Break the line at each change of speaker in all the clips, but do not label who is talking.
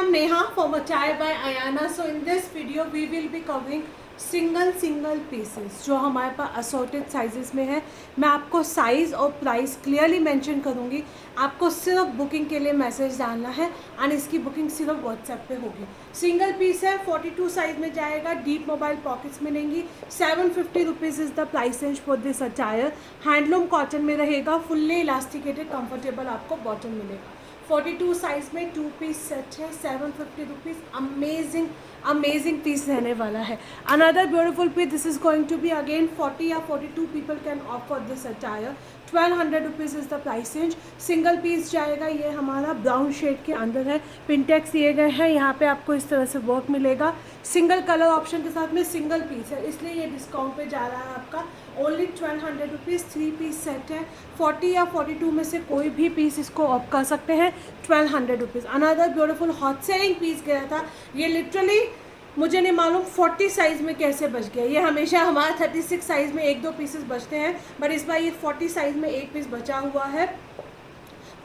I'm Neha from Achai by Ayana. So in this video we will be covering single pieces जो हमारे पास assorted sizes में है। मैं आपको साइज़ और प्राइस क्लियरली मेंशन करूँगी। आपको सिर्फ बुकिंग के लिए मैसेज डालना है एंड इसकी बुकिंग सिर्फ व्हाट्सएप पे होगी। सिंगल पीस है, 42 साइज़ में जाएगा, डीप मोबाइल पॉकेट्स मिलेंगी। 750 rupees is the price range for this attire. Handloom cotton में रहेगा, फुल्ली इलास्टिकेटेड कंफर्टेबल आपको बॉटम मिलेगा। 42 साइज़ में 2 पीस सेट है, 750 रुपीज़। अमेजिंग पीस रहने वाला है। Another beautiful piece, this is going to be again 40 या 42 people can of for this attire. 1200 rupees is the price range. Single piece जाएगा, ये हमारा ब्राउन शेड के अंदर है, पिंटेक्स दिए गए हैं। यहाँ पे आपको इस तरह से वर्क मिलेगा, सिंगल कलर ऑप्शन के साथ में सिंगल पीस है, इसलिए ये डिस्काउंट पे जा रहा है आपका ओनली 1200 रुपीज़। 3 पीस सेट है, 40 या 42 में से कोई भी पीस इसको ऑफ कर सकते हैं। 1200 rupees. Another beautiful hot selling piece गया था, ये लिटरली मुझे नहीं मालूम 40 साइज़ में कैसे बच गया। ये हमेशा हमारा 36 साइज़ में 1-2 पीसेस बचते हैं, बट इस बार ये 40 साइज़ में 1 पीस बचा हुआ है।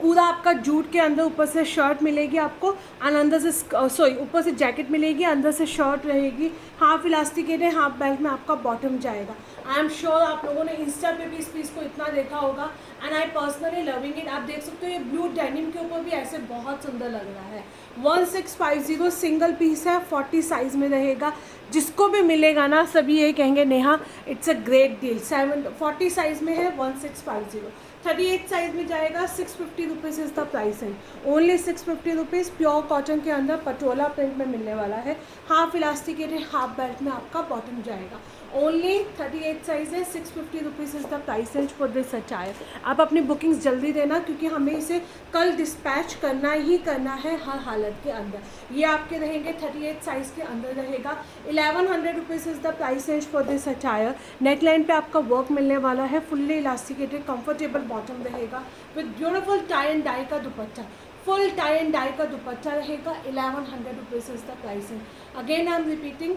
पूरा आपका जूट के अंदर ऊपर से शर्ट मिलेगी आपको, और अंदर से ऊपर से जैकेट मिलेगी, अंदर से शर्ट रहेगी। हाफ इलास्टिकेटेड, हाफ बेल्ट में आपका बॉटम जाएगा। आई एम श्योर आप लोगों ने इंस्टा पे भी इस पीस को इतना देखा होगा and I personally loving it. आप देख सकते हो ये ब्लू डेनिम के ऊपर भी ऐसे बहुत सुंदर लग रहा है। 1650 सिंगल पीस है, 40 साइज़ में रहेगा। जिसको भी मिलेगा ना सभी ये कहेंगे Neha it's a great deal. 40 size में है, 1650। 38 साइज़ में जाएगा, 650 रुपीज़ इज़ द प्राइस है, ओनली 650 रुपीज़। प्योर कॉटन के अंदर पटोला प्रिंट में मिलने वाला है। हाफ इलास्टिकेटेड, हाफ बेल्ट में आपका बॉटम जाएगा। ओनली 38 साइज़ है, 650 rupees is the price range for this attire. आप अपनी बुकिंग्स जल्दी देना क्योंकि हमें इसे कल डिस्पैच करना ही करना है हर हालत के अंदर। ये आपके रहेंगे 38 साइज़ के अंदर रहेगा। 1100 rupees is the price range for this attire. Neckline पे आपका वर्क मिलने वाला है, फुल्ली इलास्टिकेटेड कंफर्टेबल बॉटम रहेगा with beautiful tie and dye का दुपट्टा। फुल टाई एंड डाई का दुपट्टा रहेगा। 1100 rupees is the price range. Again I am repeating,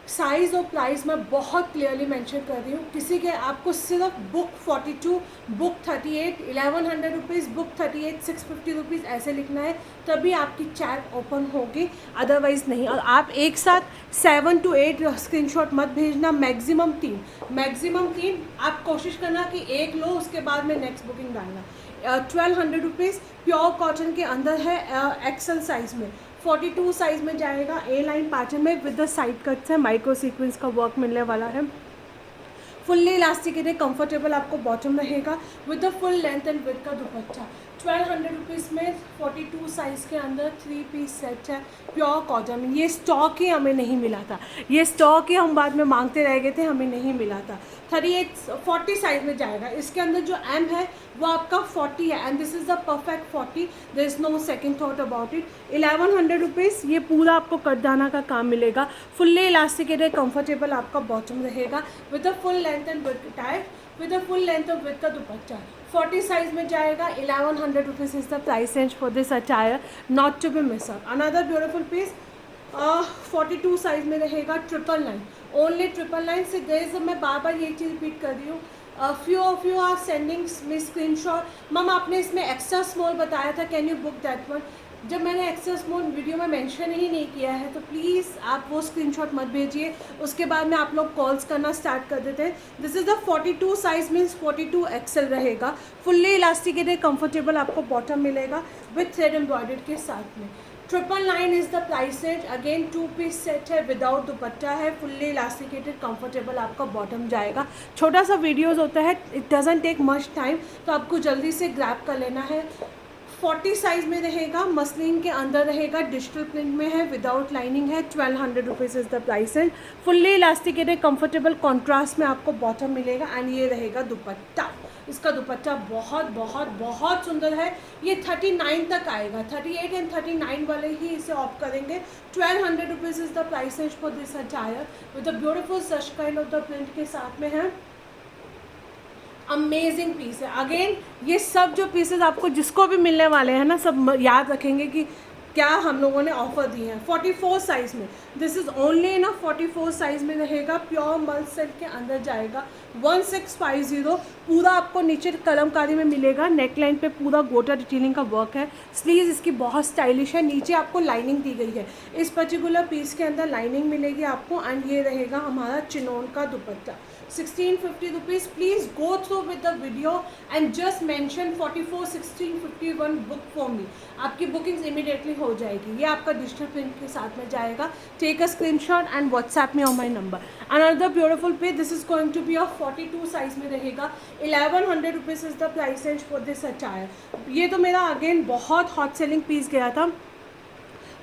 size और प्राइस मैं बहुत क्लियरली मेंशन कर रही हूँ। किसी के आपको सिर्फ book 42, book 38, 1100 rupees, book 38, 650 rupees ऐसे लिखना है, तभी आपकी चैट ओपन होगी, अदरवाइज़ नहीं। और आप एक साथ 7 to 8 स्क्रीनशॉट मत भेजना, मैक्सिमम 3। आप कोशिश करना कि एक लो, उसके बाद में नेक्स्ट बुकिंग डालना। 1200 रुपीज़ प्योर कॉटन के अंदर है, एक्सल साइज़ में। 42 साइज़ में जाएगा, ए लाइन पैटर्न में विद द साइड कट्स है, माइक्रो सीक्वेंस का वर्क मिलने वाला है। फुल्ली इलास्टिकेटेड कंफर्टेबल आपको बॉटम रहेगा with the full length and with का दुपट्टा। 1200 रुपीज़ में 42 साइज़ के अंदर 3 पीस सेट है, प्योर कॉटन। ये स्टॉक ही हमें नहीं मिला था, ये स्टॉक ही हम बाद में मांगते रह गए थे, हमें नहीं मिला था। 40 साइज़ में जाएगा। इसके अंदर जो एम है वो आपका 40 है and this is the perfect 40, there is no second thought about it. 1100 rupees. ये पूरा आपको कटदाना का काम मिलेगा, फुल्ली इलास्टिकेटेड कंफर्टेबल आपका बॉटम रहेगा with the full length and with tight, with the full length of with का दुपट्टा। 40 साइज़ में जाएगा। 1100 rupees is the price range for this attire, not to be miss out. Another beautiful piece 42 size में रहेगा, 999, only 999 से। There मैं बार बार ये चीज़ repeat कर रही हूँ, few of you are sending me screenshot, ma'am आपने इसमें एक्स्ट्रा स्मॉल बताया था, can you book that one. जब मैंने एक्स्ट्रा स्मॉल वीडियो में मेंशन ही नहीं किया है तो प्लीज़ आप वो स्क्रीनशॉट मत भेजिए, उसके बाद में आप लोग कॉल्स करना स्टार्ट कर देते हैं। This is the 42 size means 42 XL रहेगा, फुल्ली इलास्टिकेटेड कंफर्टेबल आपको बॉटम मिलेगा विथ थ्रेड एम्ब्रॉयडर्ड के साथ में। 999 is the price range. Again 2 piece set है, विदाउट दुपट्टा है, फुल्ली इलास्टिकेटेड कंफर्टेबल आपका बॉटम जाएगा। छोटा सा वीडियोस होता है, it doesn't take much time, तो आपको जल्दी से ग्रैब कर लेना है। 40 साइज़ में रहेगा, मसलिन के अंदर रहेगा, डिजिटल प्रिंट में है, विदाउट लाइनिंग है। 1200 rupees is the price range. Fully elasticated comfortable contrast में आपको बॉटम मिलेगा एंड ये रहेगा दुपट्टा। इसका दुपट्टा बहुत बहुत बहुत सुंदर है। ये 39 तक आएगा, 38 एंड 39 वाले ही इसे ऑफ करेंगे। 1200 rupees is the price range for this attire with the beautiful such kind of the print के साथ में है। अमेजिंग पीस है। अगेन ये सब जो पीसेस आपको जिसको भी मिलने वाले हैं ना, सब याद रखेंगे कि क्या हम लोगों ने ऑफर दिए हैं 44 साइज़ में। This is only in 44 size में रहेगा, प्योर मल सिल्क के अंदर जाएगा। 1650 पूरा आपको नीचे कलमकारी में मिलेगा। नेक लाइन पे पूरा गोटा डिटेलिंग का वर्क है। स्लीव्स इसकी बहुत स्टाइलिश है, नीचे आपको लाइनिंग दी गई है। इस पर्टिकुलर पीस के अंदर लाइनिंग मिलेगी आपको एंड ये रहेगा हमारा चिनोन का दुपट्टा। 1650 rupees. Please go through with the video and just mention 44 1651 book for me. आपकी बुकिंग्स इमीडिएटली हो जाएगी। ये आपका डिजिटल प्रिंट के साथ में जाएगा। Take a screenshot and WhatsApp me on my number. Another beautiful पे, this is going to be of 42 size में रहेगा। 1100 rupees is the price range for this attire. ये तो मेरा अगेन बहुत हॉट सेलिंग पीस गया था।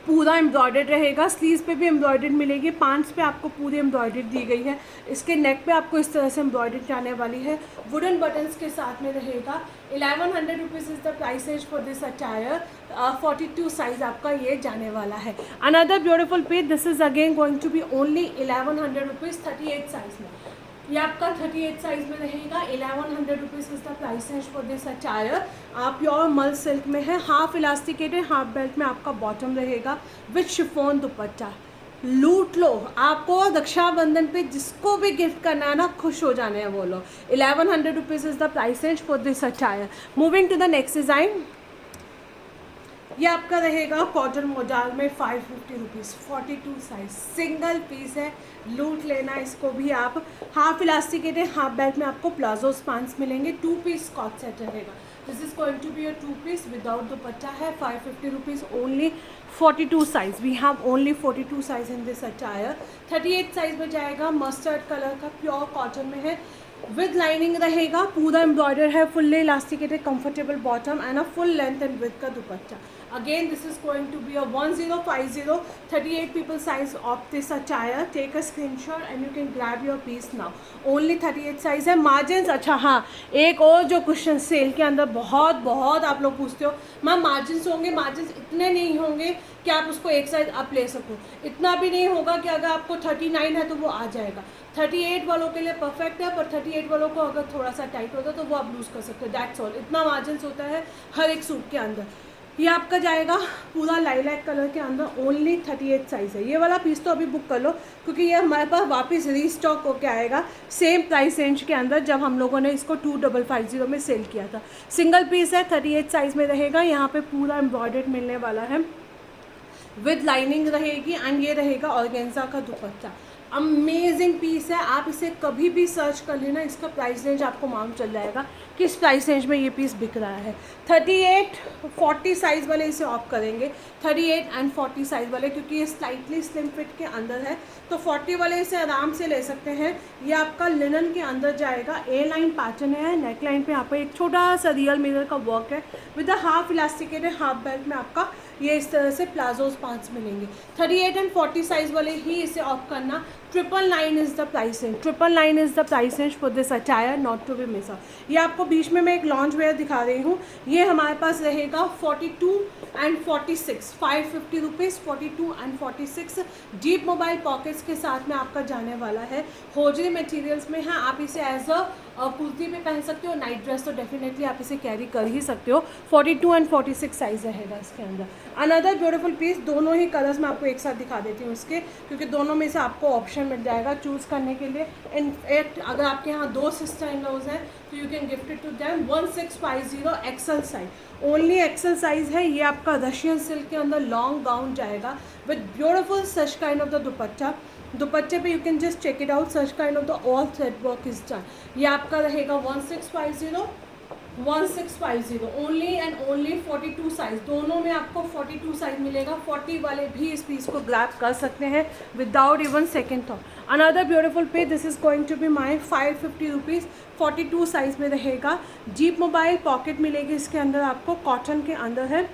पूरा एम्ब्रॉयडर्ड रहेगा, स्लीव्स पे भी एम्ब्रॉयडर्ड मिलेगी, पांच पे आपको पूरी एम्ब्रॉयडर्ड दी गई है। इसके नेक पे आपको इस तरह से एम्ब्रॉयडर्ड जाने वाली है, वुडन बटन्स के साथ में रहेगा। 1100 rupees is the price range for this attire. 42 size आपका ये जाने वाला है। Another beautiful piece, this is again going to be only 1100 rupees 38 size में। ये आपका 38 साइज में रहेगा। 1100 rupees is the price range for this attire. Pure मल सिल्क में है, हाफ इलास्टिकेटेड, हाफ बेल्ट में आपका बॉटम रहेगा विथ शिफॉन दुपट्टा। लूट लो, आपको रक्षाबंधन पे जिसको भी गिफ्ट करना है ना, खुश हो जाने हैं वो लोग। 1100 rupees is the price range for this attire. Moving to the next design, ये आपका रहेगा कॉटन मोजाल में 550 रुपीज़। 42 साइज सिंगल पीस है, लूट लेना इसको भी आप। हाफ इलास्टिकेटेड, हाफ बेल्ट में आपको प्लाजो स्पांस मिलेंगे। 2 पीस स्कॉच सेट रहेगा। This is going to be a 2 piece without दुपट्टा है। 550 rupees only. 42 size, we have only 42 size in this attire. 38 size में जाएगा, मस्टर्ड कलर का, प्योर कॉटन में है, विद लाइनिंग रहेगा, पूरा एम्ब्रॉयडर है, fully elasticated, comfortable bottom and a full length and with का दुपट्टा। Again this is going to be a 1050, 38 people size of this attire. Take a screenshot and you can grab your piece now. Only 38 size है। Margin, अच्छा हाँ, एक और जो question cell के अंदर बहुत बहुत आप लोग पूछते हो, मैम मार्जिन होंगे? मार्जिन इतने नहीं होंगे कि आप उसको एक साइज अप ले सको। इतना भी नहीं होगा कि अगर आपको 39 है तो वो आ जाएगा। 38 वालों के लिए परफेक्ट है, पर 38 वालों को अगर थोड़ा सा टाइट होता है तो वो आप लूज़ कर सकते हो। That's all. इतना मार्जिन होता है हर एक सूट के अंदर। ये आपका जाएगा पूरा लाइलैक कलर के अंदर। ओनली 38 साइज़ है। ये वाला पीस तो अभी बुक कर लो, क्योंकि ये हमारे पास वापस रीस्टॉक होके आएगा सेम प्राइस रेंज के अंदर, जब हम लोगों ने इसको 2550 में सेल किया था। सिंगल पीस है, 38 साइज़ में रहेगा। यहाँ पे पूरा एम्ब्रॉयडर्ड मिलने वाला है, विद लाइनिंग रहेगी एंड ये रहेगा ऑर्गेन्जा का दुपट्टा। अमेजिंग पीस है, आप इसे कभी भी सर्च कर लेना, इसका प्राइस रेंज आपको मालूम चल जाएगा किस प्राइस रेंज में ये पीस बिक रहा है। 38 40 साइज़ वाले इसे ऑफ करेंगे, 38 एंड 40 साइज़ वाले, क्योंकि ये स्लाइटली स्लिम फिट के अंदर है, तो 40 वाले इसे आराम से ले सकते हैं। ये आपका लिनन के अंदर जाएगा, ए लाइन पैटर्न है, नेक लाइन पे यहाँ पर एक छोटा सा रियल मिरर का वर्क है, with the half elasticated, half belt में आपका ये इस तरह से प्लाजोज 5 मिलेंगे। 38 एंड 40 साइज़ वाले ही इसे ऑफ करना। 999 is the price range. 999 is the price range for this attire, not to be miss out. ये आपको बीच में मैं एक लॉन्च वेयर दिखा रही हूँ, ये हमारे पास रहेगा 42 and 46, 550 rupees. 42 and 46 deep mobile pockets के साथ में आपका जाने वाला है। होजरी मटेरियल्स में है, आप इसे एज अ कुर्ती भी पहन सकते हो, नाइट ड्रेस तो डेफिनेटली आप इसे कैरी कर ही सकते हो। 42 एंड 46 साइज़ रहेगा इसके अंदर। अनदर ब्यूटीफुल पीस, दोनों ही कलर्स मैं आपको एक साथ दिखा देती हूँ इसके, क्योंकि दोनों में से आपको ऑप्शन मिल जाएगा चूज़ करने के लिए। इनफैक्ट अगर आपके यहाँ 2 सिस्टर इन लॉज हैं तो you can gift it to them. 1650 XL size, only XL size है। ये आपका रशियन सिल्क के अंदर लॉन्ग गाउन जाएगा with beautiful such kind of the dupatta. दुपट्टे पे you can just check it out, such kind of the all thread work is done. ये आपका रहेगा 1650 ओनली एंड ओनली 42 साइज। दोनों में आपको 42 साइज मिलेगा। 40 वाले भी इस पीस को ग्रैब कर सकते हैं without even second thought. Another beautiful piece, this is going to be my 550 rupees. 42 size में रहेगा। जीप मोबाइल पॉकेट मिलेगी इसके अंदर आपको, कॉटन के अंदर है।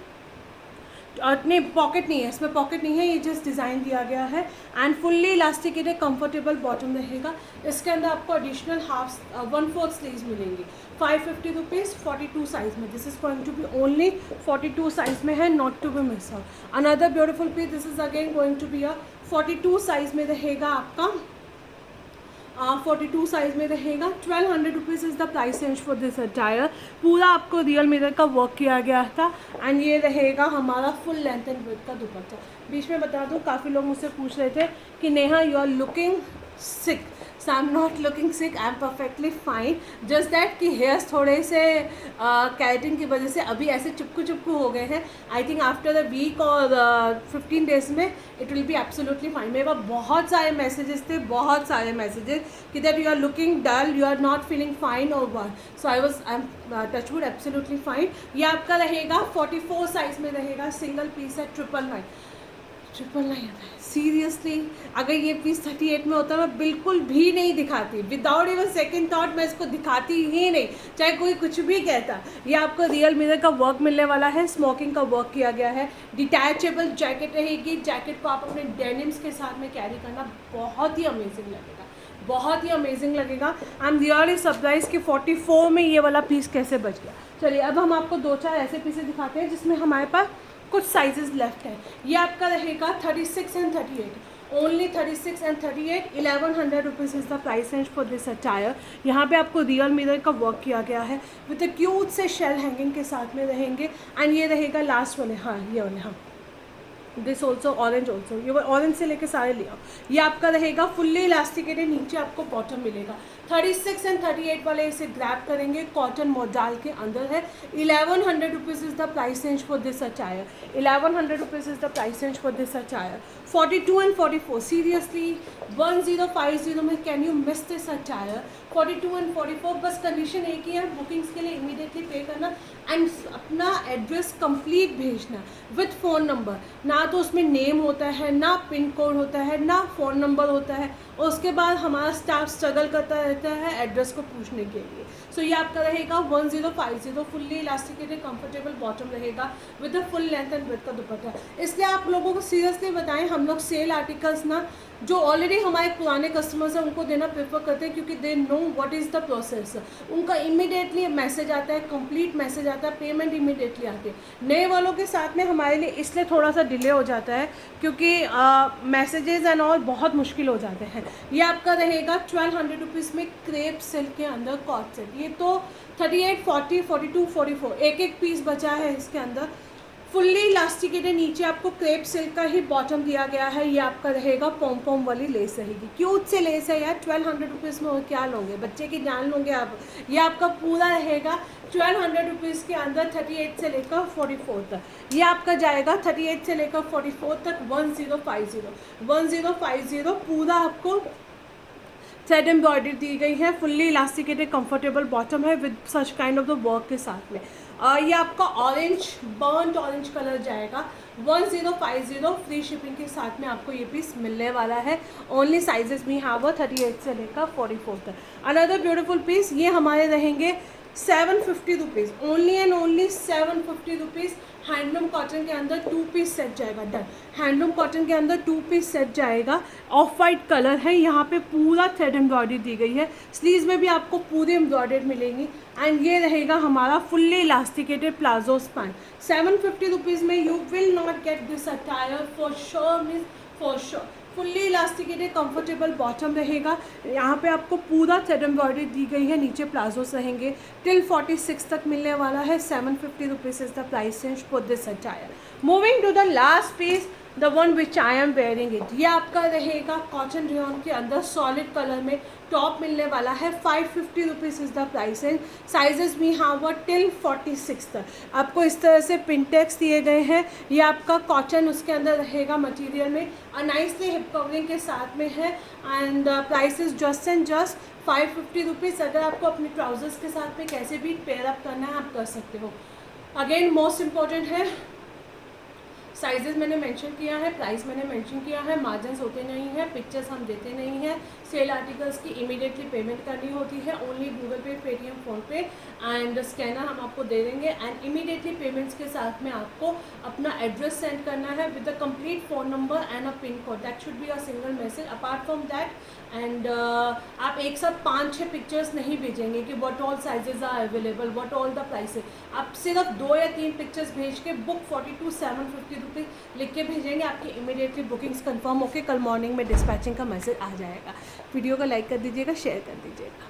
नहीं, पॉकेट नहीं है इसमें, पॉकेट नहीं है, ये जस्ट डिज़ाइन दिया गया है and fully elasticated comfortable bottom रहेगा। इसके अंदर आपको एडिशनल 1/4 स्लीव्स मिलेंगी। 550 रुपीज़ 42 साइज़ में। This is going to be only 42 size में है, not to be miss out. Another beautiful piece, this is again going to be a 42 size में रहेगा आपका। 42 साइज़ में रहेगा। 1200 rupees is the price range for this attire. पूरा आपको real mirror का वर्क किया गया था एंड ये रहेगा हमारा फुल लेंथ एंड विड्थ का दुपट्टा। बीच में बता दूँ, काफ़ी लोग मुझसे पूछ रहे थे कि Neha you are looking sick. So I am not looking sick, I am perfectly fine, just that कि हेयर्स थोड़े से कैरेटिन की वजह से अभी ऐसे चिपकू हो गए हैं। I think after a week और 15 डेज में it will be absolutely fine. मेरे पास बहुत सारे मैसेजेस थे, बहुत सारे मैसेजेस कि that you are looking dull, you are not feeling fine और one. So I am touchwood absolutely fine. ये आपका रहेगा 44 साइज़ में रहेगा, सिंगल पीस है, 999 आता है। सीरियसली अगर ये पीस 38 में होता मैं बिल्कुल भी नहीं दिखाती, विदाउट इवन सेकंड थॉट मैं इसको दिखाती ही नहीं, चाहे कोई कुछ भी कहता। ये आपको रियल मिरर का वर्क मिलने वाला है, स्मोकिंग का वर्क किया गया है, डिटैचेबल जैकेट रहेगी। जैकेट को आप अपने डेनिम्स के साथ में कैरी करना बहुत ही अमेजिंग लगेगा, बहुत ही अमेजिंग लगेगा। आई एम रियली सरप्राइज कि 44 में ये वाला पीस कैसे बच गया। चलिए अब हम आपको 2-4 ऐसे पीसेस दिखाते हैं जिसमें हमारे पास कुछ साइजेस लेफ्ट है। ये आपका रहेगा 36 and 38, only 36 and 38। 1100 rupees is the price range for this attire. यहाँ पे आपको रियल मिरर का वर्क किया गया है विद अ क्यूट से शेल हैंगिंग के साथ में रहेंगे। एंड ये रहेगा लास्ट वाले, हाँ ये वाले, हाँ दिस ऑल्सो ऑरेंज ऑल्सो, ये ऑरेंज से लेके सारे ले आओ। ये आपका रहेगा फुल्ली इलास्टिकेटेड, नीचे आपको बॉटम मिलेगा। 36 एंड 38 वाले इसे ग्रैब करेंगे, कॉटन मोडाल के अंदर है। 1100 rupees is the price range for this attire. 1100 rupees is the price range for this attire. 42 and 44, seriously 1050 में can you miss this attire. 42 and 44, बस कंडीशन एक ही है, बुकिंग्स के लिए इमीडिएटली पे करना एंड अपना एड्रेस कंप्लीट भेजना विथ फ़ोन नंबर। ना तो उसमें नेम होता है, ना पिन कोड होता है, ना फ़ोन नंबर होता है, और उसके बाद हमारा स्टाफ स्ट्रगल करता रहता है एड्रेस को पूछने के लिए। सो ये आपका रहेगा 1050, फुल्ली इलास्टिकेटेड कंफर्टेबल बॉटम रहेगा with a full length and width का दुपट्टा। इसलिए आप लोगों को सीरियसली बताएं, हम लोग सेल आर्टिकल्स ना जो ऑलरेडी हमारे पुराने कस्टमर्स हैं उनको देना प्रेफर करते हैं, क्योंकि they know what is the process. उनका इमीडिएटली मैसेज आता है, कंप्लीट मैसेज आता है, पेमेंट इमीडिएटली आती है। नए वालों के साथ में हमारे लिए इसलिए थोड़ा सा डिले हो जाता है क्योंकि मैसेजेस एंड ऑल बहुत मुश्किल हो जाते हैं। ये आपका रहेगा 1200 रुपीज़ में क्रेप सिल्क के अंदर कॉट सेट। ये तो 38, 40, 42, 44 एक पीस बचा है इसके अंदर। फुल्ली इलास्टिकेटेड, नीचे आपको क्रेप सिल्क का ही बॉटम दिया गया है। ये आपका रहेगा पॉम पॉम वाली लेस रहेगी, क्यूट से लेस है यार। 1200 रुपीज़ में और क्या लोगे, बच्चे की जान लोगे आप। ये आपका पूरा रहेगा 1200 रुपीज़ के अंदर, 38 से लेकर 44 तक। ये आपका जाएगा 38 से लेकर 44 तक 1050 पूरा आपको थ्रेड एम्ब्रॉयडरी दी गई है। फुल्ली इलास्टिकेटेड कंफर्टेबल बॉटम है with such kind of the work के साथ में। ये आपका ऑरेंज, बर्न्ट ऑरेंज कलर जाएगा 1050, फ्री शिपिंग के साथ में आपको ये पीस मिलने वाला है। ओनली साइजेस भी हैव 38 से लेकर 44 तक। अनदर ब्यूटीफुल पीस, ये हमारे रहेंगे 750 rupees, only and only 750 rupees. Handloom cotton के अंदर 2 पीस सेट जाएगा, डन। हैंडलूम कॉटन के अंदर 2 पीस सेट जाएगा, ऑफ वाइट कलर है। यहाँ पे पूरा थ्रेड एम्ब्रॉयडरी दी गई है, स्लीव्स में भी आपको पूरी एम्ब्रॉयडरी मिलेंगी। एंड ये रहेगा हमारा फुल्ली इलास्टिकेटेड प्लाजो स्पैन। 750 रुपीज़ में you will not get this attire for sure, means for sure. Fully elasticated comfortable bottom रहेगा। यहाँ पे आपको पूरा थ्रेड एम्ब्रॉयडरी दी गई है, नीचे प्लाजोस रहेंगे। टिल 46 तक मिलने वाला है। 750 rupees is the price range for this attire. Moving to the last piece, the one which I am wearing it. ये आपका रहेगा कॉटन रेयॉन के अंदर सॉलिड कलर में, टॉप मिलने वाला है। 550 rupees is the price and sizes भी हाँ टिल 46 तक। आपको इस तरह से पिनटेक्स दिए गए हैं। ये आपका कॉटन उसके अंदर रहेगा मटेरियल में, नाइसली हिप कवरिंग के साथ में है। And price is just and just 550 rupees. अगर आपको अपने ट्राउजर्स के साथ में कैसे भी पेयर अप करना है आप कर सकते हो। अगेन मोस्ट इम्पॉर्टेंट है, साइजेस मैंने मेंशन किया है, प्राइस मैंने मेंशन किया है, मार्जिन्स होते नहीं हैं, पिक्चर्स हम देते नहीं हैं। सेल आर्टिकल्स की इमीडिएटली पेमेंट करनी होती है, ओनली गूगल पे, पेटीएम, फ़ोनपे एंड स्कैनर हम आपको दे देंगे। एंड इमीडिएटली पेमेंट्स के साथ में आपको अपना एड्रेस सेंड करना है with a complete phone number and a pin code. That should be a single message. Apart from that and आप एक साथ 5-6 पिक्चर्स नहीं भेजेंगे कि what all sizes are available, what all the prices. आप सिर्फ 2 या 3 पिक्चर्स भेज के बुक 42 750 ग्रुप पे लिख के भेजेंगे, आपकी इमीडिएटली बुकिंग्स कंफर्म होकर कल मॉर्निंग में डिस्पैचिंग का मैसेज आ जाएगा। वीडियो को लाइक कर दीजिएगा, शेयर कर दीजिएगा।